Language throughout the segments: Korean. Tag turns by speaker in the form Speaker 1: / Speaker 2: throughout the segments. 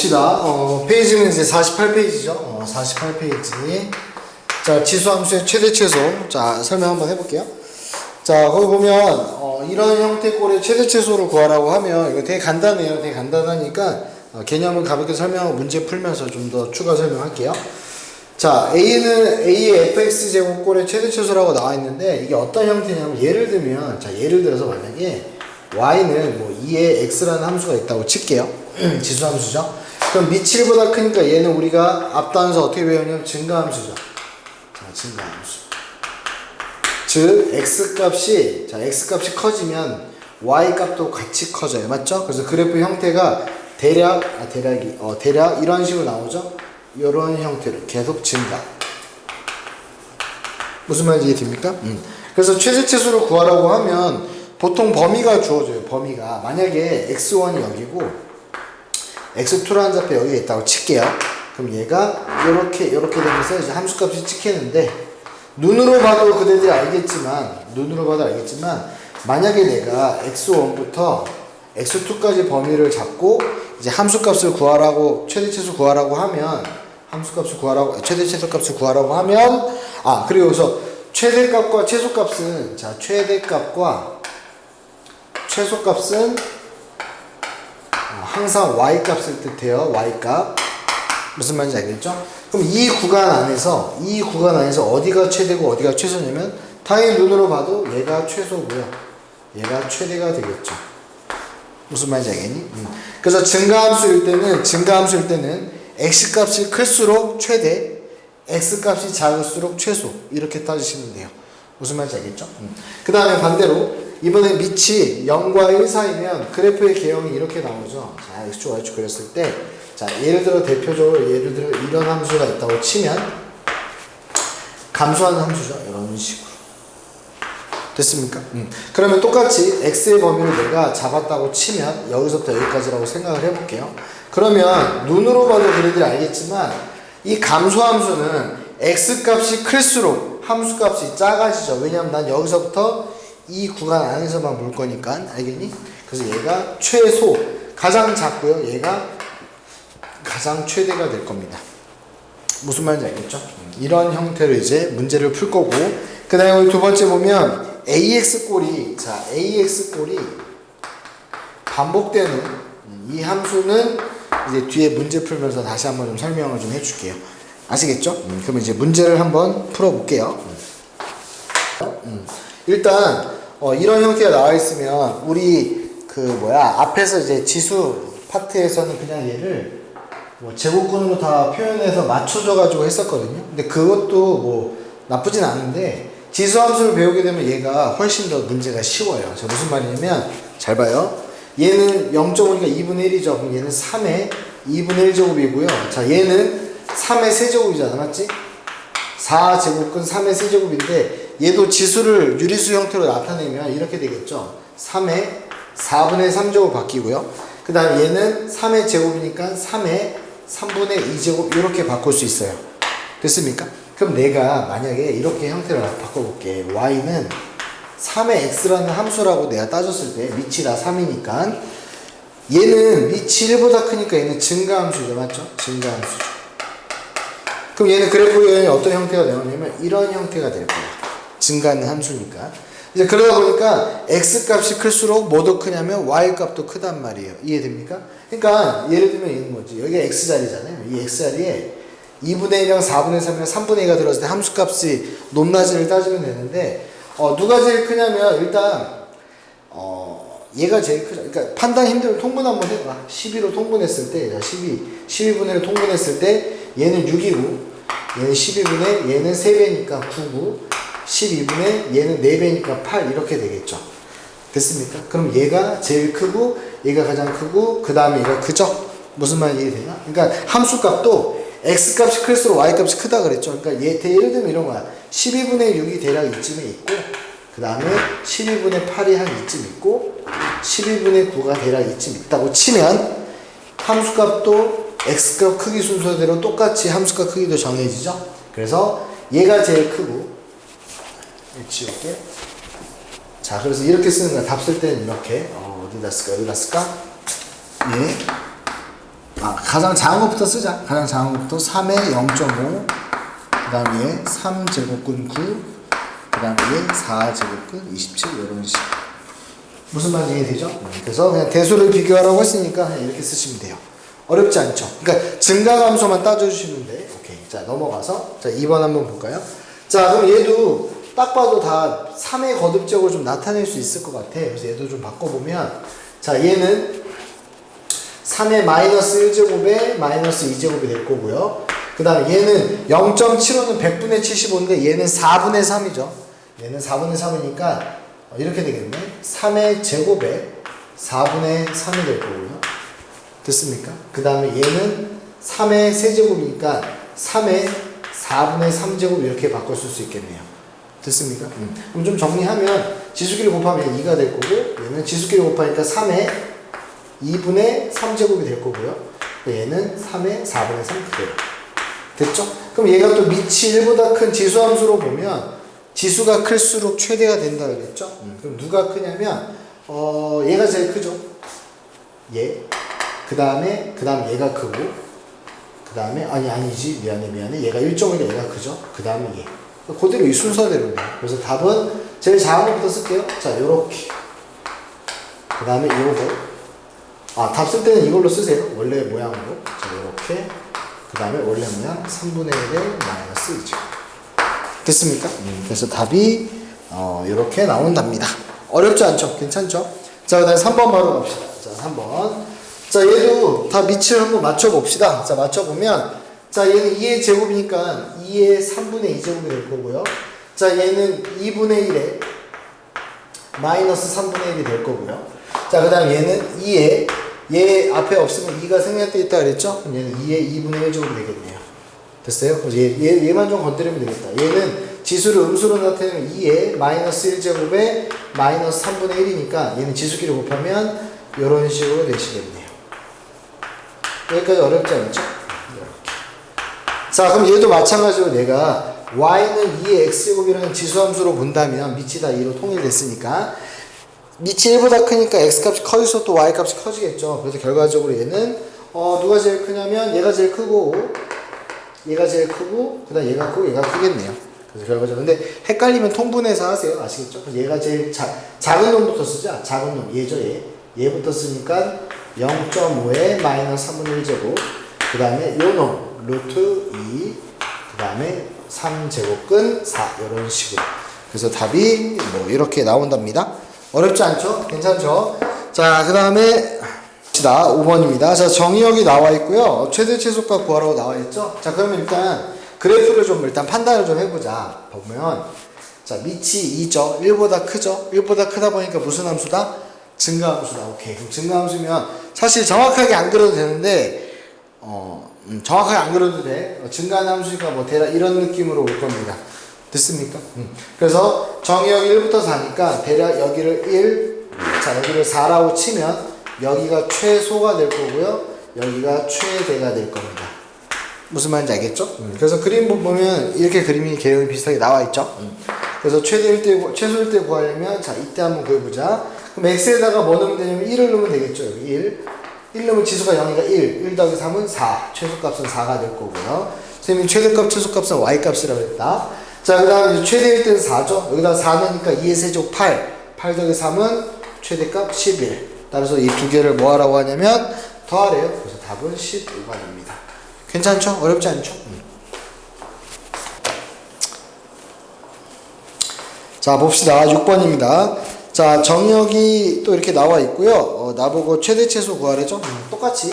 Speaker 1: 봅시다. 페이지는 이제 48페이지죠. 48페이지. 자, 지수함수의 최대 최소. 자, 설명 한번 해볼게요. 자, 거기 보면, 이런 형태 꼴의 최대 최소를 구하라고 하면, 이거 되게 간단해요. 되게 간단하니까, 개념은 가볍게 설명하고 문제 풀면서 좀 더 추가 설명할게요. 자, A는 A의 fx제곱 꼴의 최대 최소라고 나와 있는데, 이게 어떤 형태냐면, 예를 들면, 자, 예를 들어서 만약에, y는 뭐 2의 x라는 함수가 있다고 칠게요. 지수함수죠. 그럼 밑 7보다 크니까 얘는 우리가 앞단에서 어떻게 배우냐면 증가함수죠. 자, 증가함수. 즉 x 값이 커지면 y 값도 같이 커져요. 맞죠? 그래서 그래프 형태가 대략 이런 식으로 나오죠. 이런 형태로 계속 증가. 무슨 말인지 이해됩니까? 그래서 최대 최소를 구하라고 하면 보통 범위가 주어져요. 범위가 만약에 x1이 여기고 x2라는 좌표 여기에 있다고 칠게요. 그럼 얘가 이렇게 되면서 이제 함수값이 찍히는데 눈으로 봐도 그대들이 알겠지만 만약에 내가 x1부터 x2까지 범위를 잡고 이제 함수값을 구하라고 최대 최소 구하라고 하면 최대 최소 값을 구하라고 하면 그리고 여기서 최대값과 최소값은 자 최대값과 최소값은 항상 y값을 뜻해요. y값. 무슨 말인지 알겠죠? 그럼 이 구간 안에서 어디가 최대고 어디가 최소냐면 당연히 눈으로 봐도 얘가 최소고요. 얘가 최대가 되겠죠. 무슨 말인지 알겠니? 그래서 증가함수일 때는 x값이 클수록 최대, x값이 작을수록 최소 이렇게 따지시면 돼요. 무슨 말인지 알겠죠? 그 다음에 반대로 이번에 밑이 0과 1 사이면 그래프의 개형이 이렇게 나오죠. 자, x축, y축 그렸을 때, 자, 예를 들어 이런 함수가 있다고 치면, 감소하는 함수죠. 이런 식으로. 됐습니까? 그러면 똑같이 x의 범위를 내가 잡았다고 치면, 여기서부터 여기까지라고 생각을 해볼게요. 그러면, 눈으로 봐도 그래도 알겠지만, 이 감소함수는 x값이 클수록 함수값이 작아지죠. 왜냐면 난 여기서부터 이 구간 안에서만 볼 거니까 알겠니? 그래서 얘가 최소 가장 작고요. 얘가 가장 최대가 될 겁니다. 무슨 말인지 알겠죠? 이런 형태로 이제 문제를 풀 거고 그 다음에 우리 두 번째 보면 AX꼴이 반복되는 이 함수는 이제 뒤에 문제 풀면서 다시 한번 좀 설명을 좀 해줄게요. 아시겠죠? 그럼 이제 문제를 한번 풀어볼게요. 일단 이런 형태가 나와 있으면 우리 앞에서 이제 지수 파트에서는 그냥 얘를 제곱근으로 다 표현해서 맞춰줘 가지고 했었거든요. 근데 그것도 뭐 나쁘진 않은데 지수 함수를 배우게 되면 얘가 훨씬 더 문제가 쉬워요. 자, 무슨 말이냐면 잘 봐요. 얘는 0.5니까 2분의 1이죠. 그럼 얘는 3의 2분의 1제곱이고요. 자, 얘는 3의 세제곱이잖아. 맞지? 4제곱근 3의 세제곱인데 얘도 지수를 유리수 형태로 나타내면 이렇게 되겠죠. 3의 4분의 3제곱 바뀌고요. 그 다음에 얘는 3의 제곱이니까 3의 3분의 2제곱 이렇게 바꿀 수 있어요. 됐습니까? 그럼 내가 만약에 이렇게 형태를 바꿔볼게. y는 3의 x라는 함수라고 내가 따졌을 때 밑이 다 3이니까 얘는 밑이 1보다 크니까 얘는 증가함수죠. 맞죠? 증가함수죠. 그럼 얘는 그래프에 어떤 형태가 나오냐면 이런 형태가 될 거예요. 증가하는 함수니까. 이제 그러다 보니까 x값이 클수록 뭐도 크냐면 y값도 크단 말이에요. 이해됩니까? 그러니까 예를 들면 얘는 뭐지? 여기가 x자리잖아요. 이 x자리에 2분의 1이랑 4분의 3이랑 3분의 2가 들어갔을 때 함수값이 높낮이를 따지면 되는데 누가 제일 크냐면 일단 얘가 제일 크죠. 그러니까 판단 힘들면 통분 한번 해봐. 12로 통분했을 때 12분의 1로 통분했을 때 얘는 6이고 얘는 12분의 얘는 3배니까 9고 12분의 얘는 4배니까 8 이렇게 되겠죠. 됐습니까? 그럼 얘가 제일 크고 얘가 가장 크고 그 다음에 얘가 크죠? 무슨 말인지 이해되나? 그러니까 함수값도 x값이 클수록 y값이 크다 그랬죠. 그러니까 예를 들면 이런 거야. 12분의 6이 대략 이쯤에 있고 그 다음에 12분의 8이 한 이쯤 있고 12분의 9가 대략 이쯤 있다고 치면 함수값도 x값 크기 순서대로 똑같이 함수값 크기도 정해지죠. 그래서 얘가 제일 크고 지울게. 자, 그래서 이렇게 쓰는 거야. 답 쓸 때는 이렇게. 어디다 쓸까? 여기다 쓸까? 예. 가장 작은 것부터 쓰자. 가장 작은 것부터 3에 0.5, 그 다음에 3제곱근 9, 그 다음에 4제곱근 27 이런 식. 무슨 말인지 이해되죠? 그래서 그냥 대수를 비교하라고 했으니까 이렇게 쓰시면 돼요. 어렵지 않죠? 그러니까 증가함수만 따져주시면 돼. 오케이. 자, 넘어가서 자 2번 한번 볼까요? 자, 그럼 얘도 딱 봐도 다 3의 거듭적으로 좀 나타낼 수 있을 것 같아. 그래서 얘도 좀 바꿔보면 자, 얘는 3의 마이너스 1제곱에 마이너스 2제곱이 될 거고요. 그 다음에 얘는 0.75는 100분의 75인데 얘는 4분의 3이죠. 얘는 4분의 3이니까 이렇게 되겠네. 3의 제곱에 4분의 3이 될 거고요. 됐습니까? 그 다음에 얘는 3의 세제곱이니까 3의 4분의 3제곱 이렇게 바꿨을 수 있겠네요. 됐습니까? 그럼 좀 정리하면 지수끼리 곱하면 2가 될 거고 얘는 지수끼리 곱하니까 3의 2분의 3제곱이 될 거고요. 얘는 3의 4분의 3 그대로. 됐죠? 그럼 얘가 또 밑이 1보다 큰 지수함수로 보면 지수가 클수록 최대가 된다 그랬죠? 그럼 누가 크냐면 얘가 제일 크죠? 얘. 그 다음 얘가 크고 그 다음에 아니지 미안해 얘가 1.5니까 얘가 크죠? 그 다음에 얘. 그대로 이 순서대로. 그래서 답은 제일 작은 것부터 쓸게요. 자, 요렇게. 그 다음에 이거. 답 쓸 때는 이걸로 쓰세요. 원래 모양으로. 자, 요렇게. 그 다음에 원래 모양 3분의 1에 마이너스 2죠. 됐습니까? 그래서 답이 이렇게 나온답니다. 어렵지 않죠? 괜찮죠? 자, 그 다음에 3번 바로 갑시다. 자, 3번. 자, 얘도 다 밑을 한번 맞춰봅시다. 자, 맞춰보면 자, 얘는 2의 제곱이니까 2의 3분의 2제곱이 될 거고요. 자, 얘는 2분의 1에 마이너스 3분의 1이 될 거고요. 자, 그 다음 얘는 2에 얘 앞에 없으면 2가 생략되어 있다 그랬죠? 그럼 얘는 2의 2분의 1제곱이 되겠네요. 됐어요? 그래서 얘만 좀 건드리면 되겠다. 얘는 지수를 음수로 나타내면 2에 마이너스 1제곱에 마이너스 3분의 1이니까 얘는 지수끼리 곱하면 이런 식으로 되시겠네요. 여기까지 어렵지 않죠? 자, 그럼 얘도 마찬가지로 내가 y는 2의 x제곱이라는 지수함수로 본다면 밑이 다 2로 통일됐으니까 밑이 1보다 크니까 x값이 커질수록 또 y값이 커지겠죠. 그래서 결과적으로 얘는 누가 제일 크냐면 얘가 제일 크고 얘가 제일 크고 그 다음 얘가 크고 얘가 크겠네요. 그래서 결과적으로 근데 헷갈리면 통분해서 하세요. 아시겠죠? 그래서 얘가 제일 작은 놈부터 쓰자. 작은 놈 얘죠. 얘부터 쓰니까 0.5에 마이너스 3분의 1제곱 그 다음에 요놈 루트 2 그 다음에 3제곱근 4 이런 식으로. 그래서 답이 뭐 이렇게 나온답니다. 어렵지 않죠? 괜찮죠? 자, 그 다음에 5번입니다. 자, 정의역이 나와 있고요. 최대 최소값 구하라고 나와 있죠? 자, 그러면 일단 그래프를 좀 일단 판단을 좀 해보자. 보면 자, 밑이 2죠? 1보다 크죠? 1보다 크다 보니까 무슨 함수다? 증가함수다. 오케이. 그럼 증가함수면 사실 정확하게 안 그려도 되는데 정확하게 안 그려도 돼. 증가하는 함수니까 뭐 대략 이런 느낌으로 올 겁니다. 됐습니까? 그래서 정의역 1부터 4니까 대략 여기를 1, 자, 여기를 4라고 치면 여기가 최소가 될 거고요. 여기가 최대가 될 겁니다. 무슨 말인지 알겠죠? 그래서 그림 보면 이렇게 그림이 개형이 비슷하게 나와 있죠? 그래서 최소일 때 구하려면 자, 이때 한번 구해보자. 그럼 x에다가 뭐 넣으면 되냐면 1을 넣으면 되겠죠. 여기 1 넣으면 지수가 0이니까 1 더하기 3은 4 최소값은 4가 될 거고요. 선생님이 최대값 최소값은 y값이라고 했다. 자, 그 다음에 최대일 때는 4죠. 여기다 4 넣으니까 2의 세제곱 8 더하기 3은 최대값 11. 따라서 이 두 개를 뭐 하라고 하냐면 더하래요. 그래서 답은 15번입니다. 괜찮죠? 어렵지 않죠? 자, 봅시다. 6번입니다. 자, 정의역이 또 이렇게 나와 있고요. 나보고 최대 최소 구하래죠? 똑같이.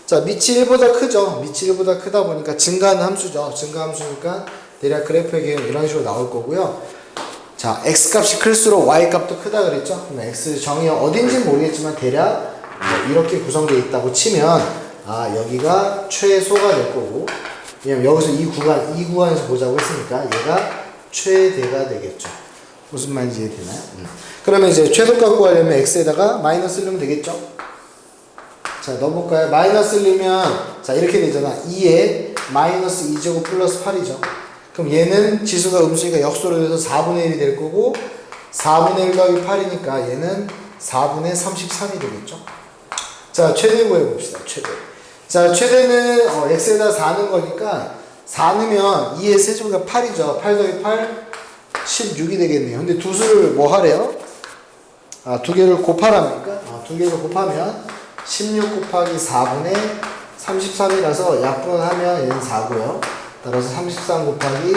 Speaker 1: 자, 밑이 1보다 크죠? 밑이 1보다 크다 보니까 증가하는 함수죠. 증가함수니까 대략 그래프의 개형 이런 식으로 나올 거고요. 자, x값이 클수록 y값도 크다 그랬죠? 그럼 x 정의역 어딘지는 모르겠지만 대략 뭐 이렇게 구성되어 있다고 치면 여기가 최소가 될 거고, 왜냐면 여기서 이 구간에서 보자고 했으니까 얘가 최대가 되겠죠. 무슨 말인지 이해되나요? 그러면 이제 최소값 구하려면 x에다가 마이너스 넣으면 되겠죠? 자, 넣어볼까요? 마이너스 넣으면 자, 이렇게 되잖아. 2에 마이너스 2제곱 플러스 8이죠. 그럼 얘는 지수가 음수니까 역소로 돼서 4분의 1이 될 거고 4분의 1 더하기 8이니까 얘는 4분의 33이 되겠죠. 자, 최대 구해봅시다. 최대. 자, 최대는 x에다 4 넣은 거니까 4 넣으면 2의 세제곱이 8이죠. 8 더하기 8, 16이 되겠네요. 근데 두 수를 뭐 하래요? 두 개를 곱하랍니까? 두 개를 곱하면 16 곱하기 4분의 33이라서 약분하면 얘는 4고요. 따라서 33 곱하기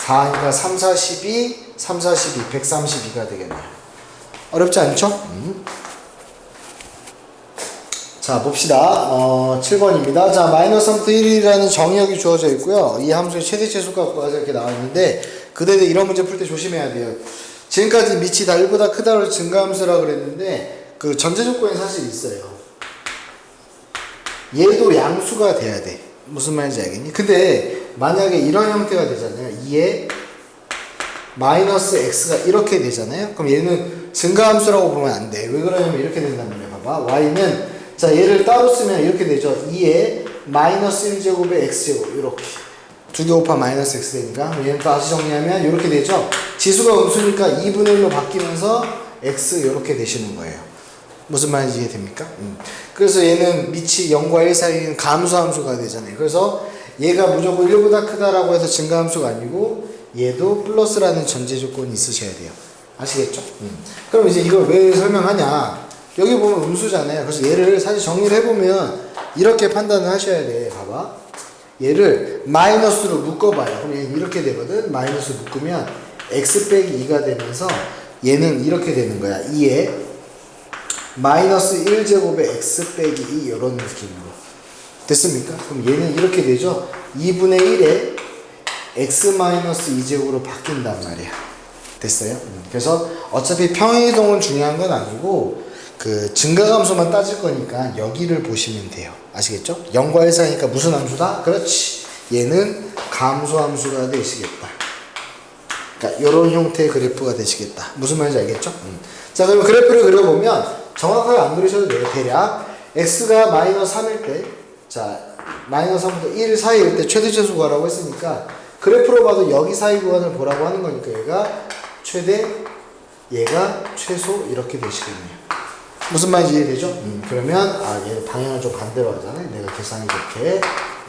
Speaker 1: 4니까 3, 4, 12, 3, 4, 12, 132가 되겠네요. 어렵지 않죠? 자, 봅시다. 7번입니다. 자, 마이너스 3부터 1이라는 정의역이 주어져 있고요. 이 함수의 최대 최소값 구하자 이렇게 나와 있는데, 그대로 이런 문제 풀 때 조심해야 돼요. 지금까지 밑이 다 1보다 크다로 증가함수라고 그랬는데, 그 전제 조건이 사실 있어요. 얘도 양수가 돼야 돼. 무슨 말인지 알겠니? 근데 만약에 이런 형태가 되잖아요. 2에 마이너스 x가 이렇게 되잖아요. 그럼 얘는 증가함수라고 보면 안 돼. 왜 그러냐면 이렇게 된단 말이에요. 봐봐. y는 자, 얘를 따로 쓰면 이렇게 되죠. 2에 마이너스 1제곱에 x제곱 이렇게 두 개 곱하면 마이너스 x 되니까 얘는 다시 정리하면 이렇게 되죠. 지수가 음수니까 2분의 1로 바뀌면서 x 이렇게 되시는 거예요. 무슨 말인지 이해됩니까? 그래서 얘는 밑이 0과 1 사이인 감소함수가 되잖아요. 그래서 얘가 무조건 1보다 크다라고 해서 증가함수가 아니고 얘도 플러스라는 전제 조건이 있으셔야 돼요. 아시겠죠? 그럼 이제 이걸 왜 설명하냐? 여기 보면 음수잖아요. 그래서 얘를 사실 정리를 해보면 이렇게 판단을 하셔야 돼. 봐봐. 얘를 마이너스로 묶어봐요. 그럼 얘는 이렇게 되거든. 마이너스 묶으면 x 빼기 2가 되면서 얘는 이렇게 되는 거야. 2에 마이너스 1제곱에 x 빼기 2 이런 느낌으로 됐습니까? 그럼 얘는 이렇게 되죠. 2분의 1에 x 마이너스 2제곱으로 바뀐단 말이야. 됐어요? 그래서 어차피 평행이동은 중요한 건 아니고 그 증가함수만 따질 거니까 여기를 보시면 돼요. 아시겠죠? 0과 1 사이니까 무슨 함수다? 그렇지. 얘는 감소함수가 되시겠다. 그러니까 이런 형태의 그래프가 되시겠다. 무슨 말인지 알겠죠? 자, 그럼 그래프를 그려보면 정확하게 안 그리셔도 돼요. 대략 x가 마이너스 3일 때, 자, 마이너스 3부터 1 사이일 때 최대 최소 구하라고 했으니까 그래프로 봐도 여기 사이 구간을 보라고 하는 거니까 얘가 최대, 얘가 최소 이렇게 되시겠네요. 무슨 말인지 이해되죠? 그러면 얘 방향을 좀 반대로 하잖아요. 내가 계산이 이렇게,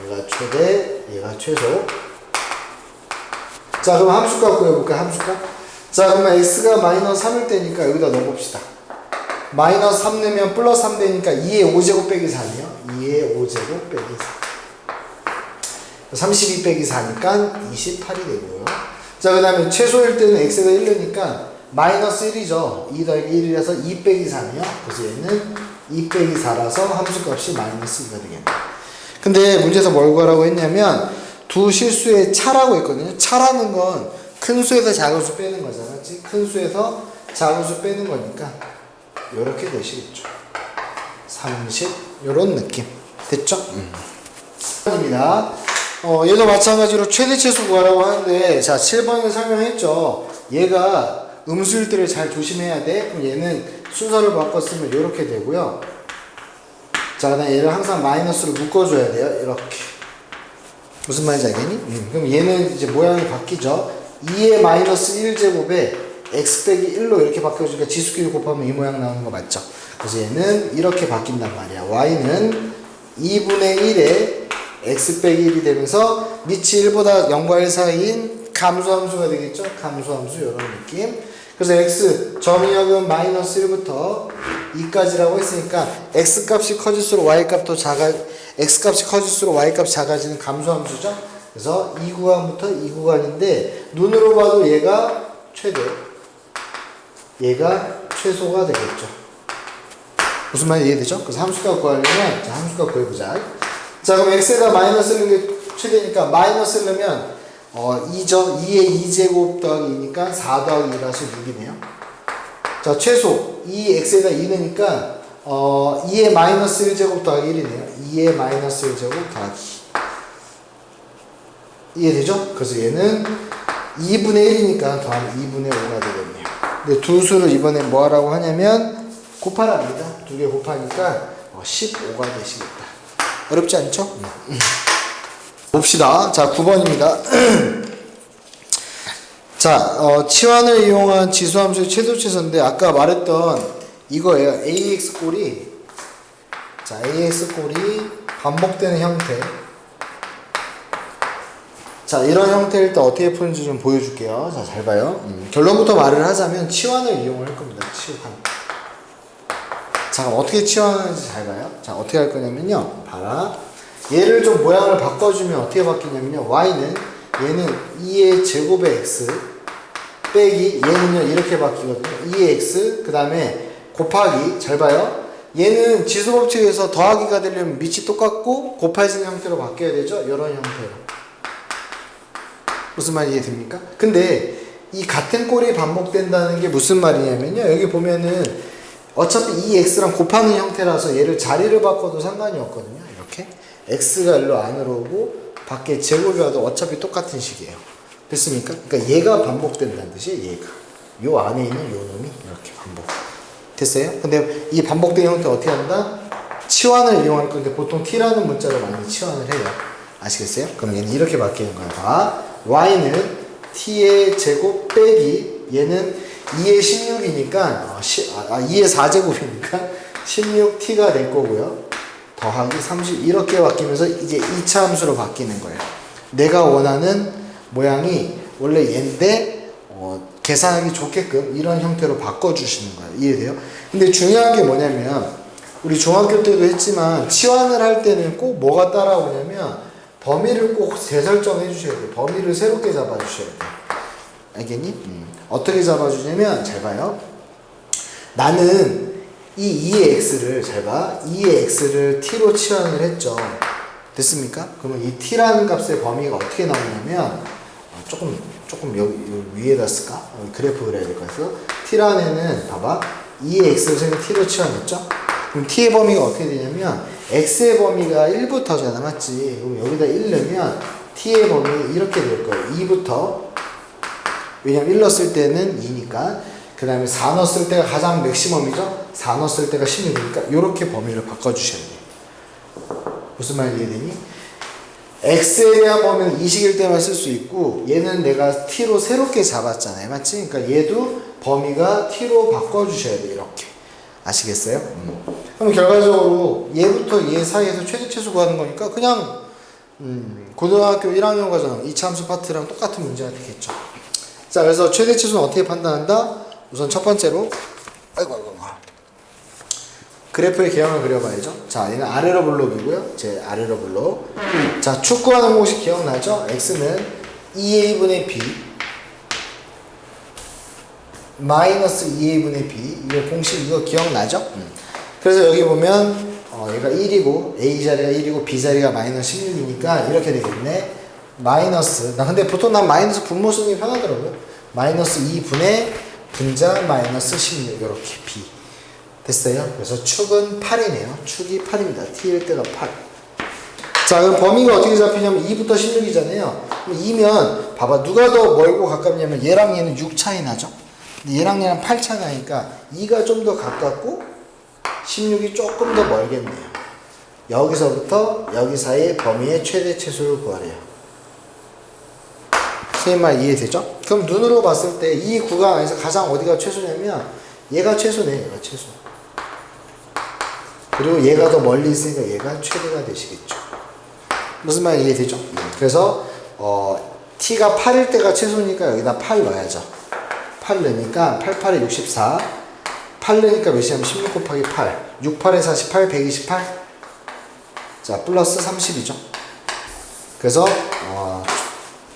Speaker 1: 얘가 최대, 얘가 최소. 자, 그럼 함수값 구해볼까요? 함수값. 자, 그러면 x가 마이너스 3일 때니까 여기다 넣어봅시다. 마이너스 3 넣으면 플러스 3 되니까 2의 5제곱 빼기 4네요. 2의 5제곱 빼기 4. 32 빼기 4니까 28이 되고요. 자, 그 다음에 최소일 때는 x가 1 넣으니까 마이너스 1이죠. 2 더하기 1이라서 2 빼기 4네요. 그래서 얘는 2 빼기 4라서 함수값이 마이너스 2가 되겠네요. 근데 문제에서 뭘 구하라고 했냐면 두 실수의 차라고 했거든요. 차라는 건 큰 수에서 작은 수 빼는 거잖아. 그렇지? 큰 수에서 작은 수 빼는 거니까 요렇게 되시겠죠. 30 요런 느낌. 됐죠? 입니다. 얘도 마찬가지로 최대 최소 구하라고 하는데 자 7번에 설명했죠. 얘가 음수일 때를 잘 조심해야 돼. 그럼 얘는 순서를 바꿨으면 이렇게 되고요. 자, 그다음 얘를 항상 마이너스로 묶어줘야 돼요. 이렇게. 무슨 말인지 알겠니? 그럼 얘는 이제 모양이 바뀌죠. 2의 마이너스 1제곱에 x 빼기 1로 이렇게 바뀌어주니까 지수끼리 곱하면 이 모양 나오는 거 맞죠? 그래서 얘는 이렇게 바뀐단 말이야. y는 2분의 1에 x 빼기 1이 되면서 밑이 1보다 0과 1 사이인 감소함수가 되겠죠? 감소함수 이런 느낌. 그래서 x 점유역은 마이너스 1부터 2까지라고 했으니까 x 값이 커질수록 y 값도 x 값이 커질수록 y 값이 작아지는 감소함수죠. 그래서 이 구간부터 이 구간인데 눈으로 봐도 얘가 최대, 얘가 최소가 되겠죠. 무슨 말인지 이해되죠? 그래서 함수값 구하려면 자, 함수값 구해보자. 자, 그럼 x에다 마이너스를 넣는 게 최대니까 마이너스를 넣으면 2죠. 2의 2제곱 더하기 2니까 4 더하기 2라서 6이네요. 자, 최소 2x에다 2 넣으니까 2의 마이너스 1제곱 더하기 1이네요. 2의 마이너스 1제곱 더하기 이해되죠? 그래서 얘는 2분의 1이니까 더하면 2분의 5가 되겠네요. 근데 두 수를 이번에 뭐 하라고 하냐면 곱하랍니다. 두 개 곱하니까 15가 되시겠다. 어렵지 않죠? 봅시다. 자, 9번입니다. 자, 치환을 이용한 지수함수의 최소 최소인데 아까 말했던 이거예요. ax 꼴이 자, ax 꼴이 반복되는 형태. 자, 이런 형태를 또 어떻게 푸는지 좀 보여줄게요. 자, 잘 봐요. 결론부터 말을 하자면 치환을 이용을 할 겁니다. 치환. 자, 그럼 어떻게 치환하는지 잘 봐요. 자, 어떻게 할 거냐면요. 봐라. 얘를 좀 모양을 바꿔주면 어떻게 바뀌냐면요. y는 얘는 2의 제곱의 x 빼기 얘는요 이렇게 바뀌거든요. 2의 x 그 다음에 곱하기 잘 봐요. 얘는 지수법칙에서 더하기가 되려면 밑이 똑같고 곱해지는 형태로 바뀌어야 되죠. 이런 형태로. 무슨 말이 이해됩니까? 근데 이 같은 꼴이 반복된다는 게 무슨 말이냐면요. 여기 보면은 어차피 이 x랑 곱하는 형태라서 얘를 자리를 바꿔도 상관이 없거든요. 이렇게 x가 일로 안으로 오고 밖에 제곱이 와도 어차피 똑같은 식이에요. 됐습니까? 그러니까 얘가 반복된다는 뜻이에요. 얘가 요 안에 있는 요 놈이 이렇게 반복 됐어요? 근데 이 반복된 형태 어떻게 한다? 치환을 이용할 건데 보통 t라는 문자로 많이 치환을 해요. 아시겠어요? 그럼 얘는 이렇게 바뀌는 거야. 봐. y는 t의 제곱 빼기 얘는 2의 16이니까 2의 4제곱이니까 16t가 될 거고요. 더하기 30 이렇게 바뀌면서 이제 2차 함수로 바뀌는 거예요. 내가 원하는 모양이 원래 얘인데 계산하기 좋게끔 이런 형태로 바꿔주시는 거예요. 이해돼요? 근데 중요한 게 뭐냐면 우리 중학교 때도 했지만 치환을 할 때는 꼭 뭐가 따라오냐면 범위를 꼭 재설정해 주셔야 돼요. 범위를 새롭게 잡아주셔야 돼요. 알겠니? 어떻게 잡아주냐면 잘 봐요. 나는 이 2의 x를 잘 봐. 2의 x를 t로 치환을 했죠. 됐습니까? 그러면 이 t라는 값의 범위가 어떻게 나오냐면 조금 여기 위에다 쓸까? 그래프 그려야 될 것 같아서 t라는 애는 봐봐. 2의 x를 저희가 t로 치환했죠? 그럼 t의 범위가 어떻게 되냐면 x의 범위가 1부터잖아. 맞지? 그럼 여기다 1 넣으면 t의 범위 이렇게 될 거예요. 2부터 왜냐면 1 넣었을 때는 2니까 그 다음에 4 넣었을 때가 가장 맥시멈이죠? 4 넣었을 때가 16이니까 이렇게 범위를 바꿔주셔야 돼요. 무슨 말인지 이해되니? x에 대한 범위는 이식일 때만 쓸 수 있고 얘는 내가 t로 새롭게 잡았잖아요. 맞지? 그러니까 얘도 범위가 t로 바꿔주셔야 돼요. 이렇게. 아시겠어요? 그럼 결과적으로 얘부터 얘 사이에서 최대 최소 구하는 거니까 그냥 고등학교 1학년 과정 2차 함수 파트랑 똑같은 문제가 되겠죠. 자, 그래서 최대 최소는 어떻게 판단한다? 우선 첫 번째로 아이고 그래프의 개형을 그려봐야죠. 자, 얘는 아래로 블록이고요. 제 아래로 블록. 자, 축구하는 공식 기억나죠? x는 2a분의 b 마이너스 2a분의 b 이거 공식 이거 기억나죠? 그래서 여기 보면 얘가 1이고 a 자리가 1이고 b 자리가 마이너스 16이니까 이렇게 되겠네. 마이너스 근데 보통 난 마이너스 분모 쓰는 게 편하더라고요. 마이너스 2분의 분자 마이너스 16 이렇게 b 됐어요? 그래서 축은 8이네요. 축이 8입니다. t일 때가 8. 자, 그럼 범위가 어떻게 잡히냐면 2부터 16이잖아요. 그럼 2면 봐봐 누가 더 멀고 가깝냐면 얘랑 얘는 6 차이 나죠? 근데 얘랑 얘랑 8 차이 나니까 2가 좀 더 가깝고 16이 조금 더 멀겠네요. 여기서부터 여기 사이의 범위의 최대 최소를 구하래요. 선생님 말 이해되죠? 그럼 눈으로 봤을 때 이 구간 안에서 가장 어디가 최소냐면 얘가 최소네. 얘가 최소. 그리고 얘가 더 멀리 있으니까 얘가 최대가 되시겠죠. 무슨 말 이해되죠? 그래서 t가 8일 때가 최소니까 여기다 8 넣어야죠. 8 넣으니까 8, 8에 64 8 넣으니까 몇이냐면 16 곱하기 8 6, 8에 48, 128 자 플러스 30이죠. 그래서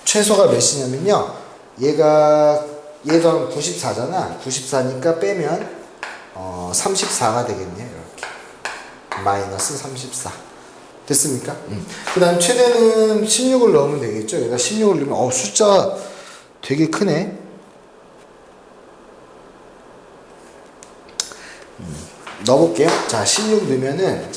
Speaker 1: 최소가 몇이냐면요 얘도 94잖아 94니까 빼면 34가 되겠네요. 이렇게 마이너스 34 됐습니까? 그 다음 최대는 16을 넣으면 되겠죠. 여기다 16을 넣으면 숫자 되게 크네. 넣어볼게요. 자 16 넣으면은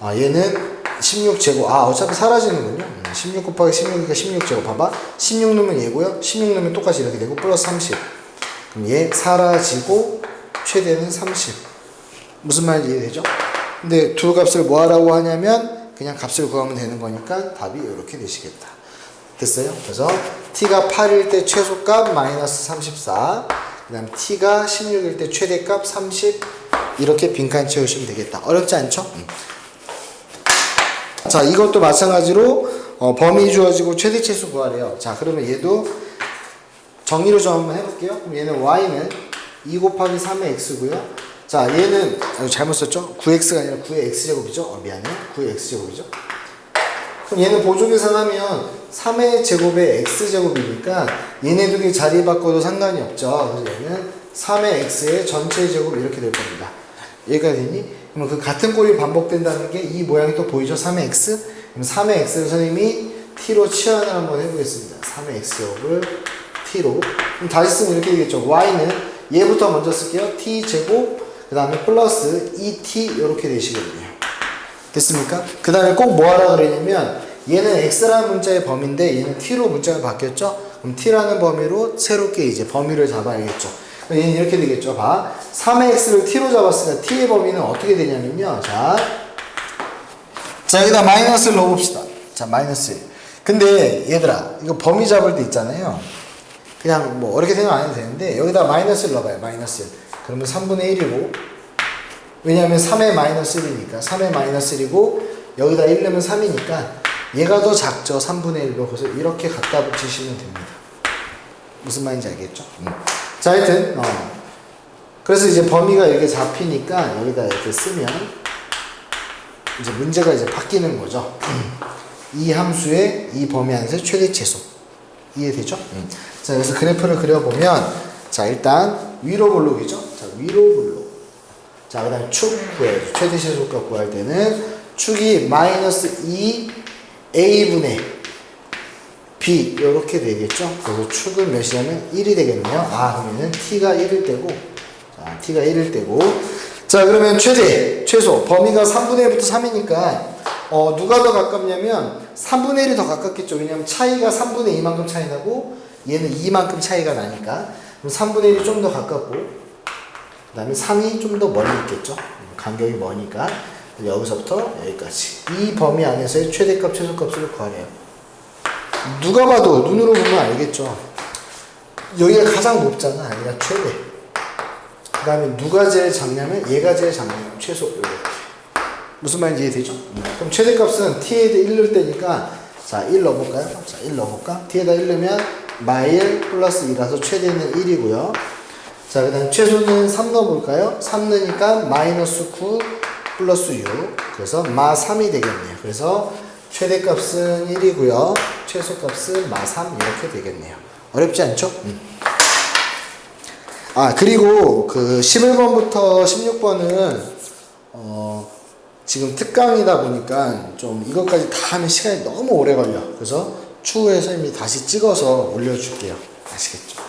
Speaker 1: 얘는 16제곱 어차피 사라지는군요. 16 곱하기 16이니까 16제곱 봐봐 16 넣으면 얘고요 16 넣으면 똑같이 이렇게 되고 플러스 30 그럼 얘 사라지고 최대는 30 무슨 말인지 이해되죠? 근데 두 값을 뭐 하라고 하냐면 그냥 값을 구하면 되는 거니까 답이 이렇게 되시겠다. 됐어요? 그래서 t가 8일 때 최소값 마이너스 34 그 다음 t가 16일 때 최대값 30 이렇게 빈칸 채우시면 되겠다. 어렵지 않죠? 자, 이것도 마찬가지로 범위 주어지고 최대치수 구하래요. 자, 그러면 얘도 정리로 좀 한번 해볼게요. 그럼 얘는 y는 2 곱하기 3의 x고요. 자, 얘는 잘못 썼죠? 9x가 아니라 9의 x제곱이죠? 미안해요. 9의 x제곱이죠? 그럼 얘는 보조 계산하면 3의 제곱에 x제곱이니까 얘네 두 개 자리 바꿔도 상관이 없죠. 그래서 얘는 3의 x의 전체 제곱 이렇게 될 겁니다. 얘가 되니? 그러면 그 같은 꼴이 반복된다는 게 이 모양이 또 보이죠? 3의 x? 그럼 3의 x를 선생님이 t로 치환을 한번 해보겠습니다. 3의 x제곱을 t로. 그럼 다시 쓰면 이렇게 되겠죠. y는 얘부터 먼저 쓸게요. t제곱, 그 다음에 플러스 2t 이렇게 되시거든요. 됐습니까? 그 다음에 꼭 뭐 하라 그러냐면 얘는 x라는 문자의 범위인데 얘는 t로 문자가 바뀌었죠? 그럼 t라는 범위로 새롭게 이제 범위를 잡아야겠죠. 얘는 이렇게 되겠죠. 봐. 3의 x를 t로 잡았으니까 t의 범위는 어떻게 되냐면요. 자 여기다 마이너스를 넣어봅시다. 자 마이너스 1. 근데 얘들아 이거 범위 잡을 때 있잖아요. 그냥 뭐 어렵게 생각 안 해도 되는데 여기다 마이너스를 넣어봐요. 마이너스 1. 그러면 3분의 1이고 왜냐하면 3의 마이너스 1이니까 3의 마이너스 1이고 여기다 1 넣으면 3이니까 얘가 더 작죠. 3분의 1로. 그래서 이렇게 갖다 붙이시면 됩니다. 무슨 말인지 알겠죠? 자 하여튼 그래서 이제 범위가 이렇게 잡히니까 여기다 이렇게 쓰면 이제 문제가 이제 바뀌는 거죠. 이 함수의 이 범위 안에서 최대 최소 이해되죠? 자 그래서 그래프를 그려보면 자 일단 위로 볼록이죠. 자 위로 볼록. 자 그 다음에 축 구해야죠. 최대 최소값 구할 때는 축이 마이너스 2a분의 b 이렇게 되겠죠. 그래서 축은 몇이냐면 1이 되겠네요. 아 그러면은 t가 1일 때고 자 t가 1일 때고 자 그러면 최대 최소 범위가 3분의 1부터 3이니까 누가 더 가깝냐면 3분의 1이 더 가깝겠죠. 왜냐면 차이가 3분의 2만큼 차이 나고 얘는 2만큼 차이가 나니까 그럼 3분의 1이 좀 더 가깝고 그 다음에 3이 좀 더 멀리 있겠죠. 간격이 머니까 여기서부터 여기까지 이 범위 안에서의 최대값 최소값을 구하래요. 누가 봐도 눈으로 보면 알겠죠. 여기가 가장 높잖아. 여기가 최대. 그 다음에 누가 제일 작냐면 얘가 제일 작네요. 최소 이렇게. 무슨 말인지 이해되죠? 그럼 최대값은 t에 1 넣을 때니까 자 1 넣어볼까요? 자 1 넣어볼까? t에다 1 넣으면 마일 플러스 2라서 최대는 1이고요. 자 그 다음 최소는 3 넣어볼까요? 3 넣으니까 마이너스 9 플러스 6 그래서 마 3이 되겠네요. 그래서 최대값은 1이고요. 최소값은 마 3 이렇게 되겠네요. 어렵지 않죠? 아 그리고 그 11번부터 16번은 지금 특강이다 보니까 좀 이것까지 다 하면 시간이 너무 오래 걸려. 그래서 추후에 선생님이 다시 찍어서 올려줄게요. 아시겠죠?